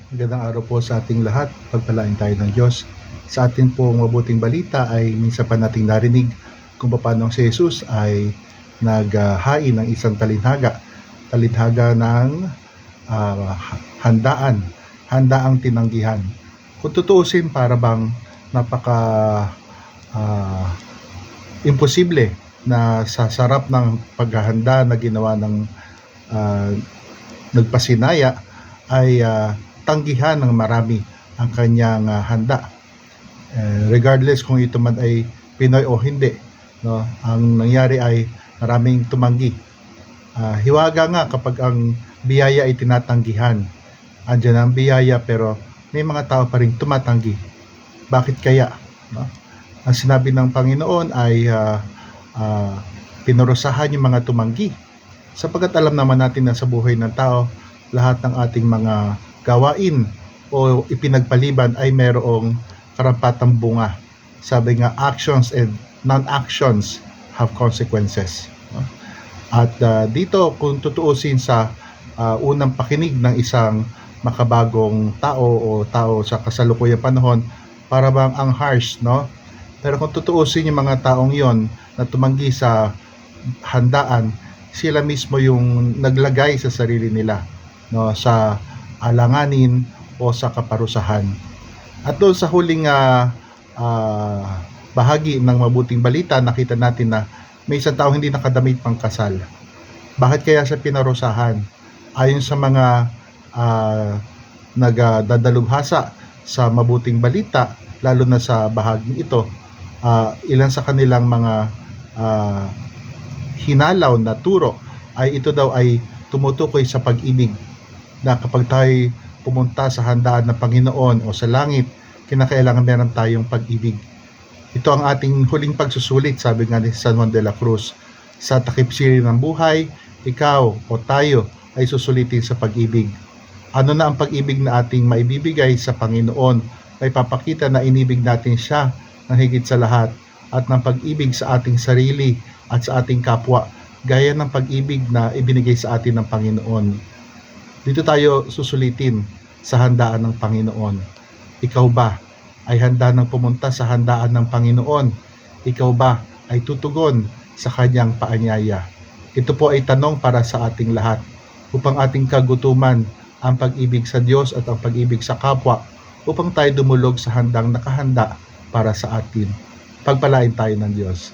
Magandang araw po sa ating lahat. Pagpalain tayo ng Diyos. Sa ating pong mabuting balita ay minsan pa nating narinig kung paano si Jesus ay naghain ng isang talinhaga. Talinhaga ng handaan. Handaang tinanggihan. Kung tutuusin, para bang napaka imposible na sa sarap ng paghahanda na ginawa ng nagpasinaya ay tanggihan ng marami ang kanyang handa. Regardless kung ito man ay Pinoy o hindi, no? Ang nangyari ay maraming tumanggi. Hiwaga nga kapag ang biyaya ay tinatanggihan. Andiyan ang biyaya pero may mga tao pa rin tumatanggi. Bakit kaya? No? Ang sinabi ng Panginoon ay pinurusahan yung mga tumanggi. Sapagkat alam naman natin na sa buhay ng tao, lahat ng ating mga gawain o ipinagpaliban ay mayroong karampatang bunga. Sabi nga, actions and non-actions have consequences. At dito, kung tutuusin sa unang pakinig ng isang makabagong tao o tao sa kasalukuyang panahon, para bang ang harsh, no? Pero kung tutuusin yung mga taong yon na tumanggi sa handaan, sila mismo yung naglagay sa sarili nila, no, sa alanganin o sa kaparusahan. At doon sa huling bahagi ng mabuting balita, nakita natin na may isang tao hindi nakadamit pang kasal. Bakit kaya siya pinarusahan? Ayon sa mga nagdadalughasa sa mabuting balita, lalo na sa bahaging ito, ilan sa kanilang mga hinalaw na turo ay ito daw ay tumutukoy sa pag-ibig, na kapag tayo pumunta sa handaan ng Panginoon o sa langit, kinakailangan meron tayong pag-ibig. Ito ang ating huling pagsusulit, sabi nga ni San Juan de la Cruz. Sa takip-sirin ng buhay, ikaw o tayo ay susulitin sa pag-ibig. Ano na ang pag-ibig na ating maibibigay sa Panginoon? Ay papakita na inibig natin siya ng higit sa lahat, at ng pag-ibig sa ating sarili at sa ating kapwa, gaya ng pag-ibig na ibinigay sa atin ng Panginoon. Dito tayo susulitin sa handaan ng Panginoon. Ikaw ba ay handa nang pumunta sa handaan ng Panginoon? Ikaw ba ay tutugon sa kanyang paanyaya? Ito po ay tanong para sa ating lahat, upang ating kagutuman ang pag-ibig sa Diyos at ang pag-ibig sa kapwa, upang tayo dumulog sa handang nakahanda para sa atin. Pagpalain tayo ng Diyos.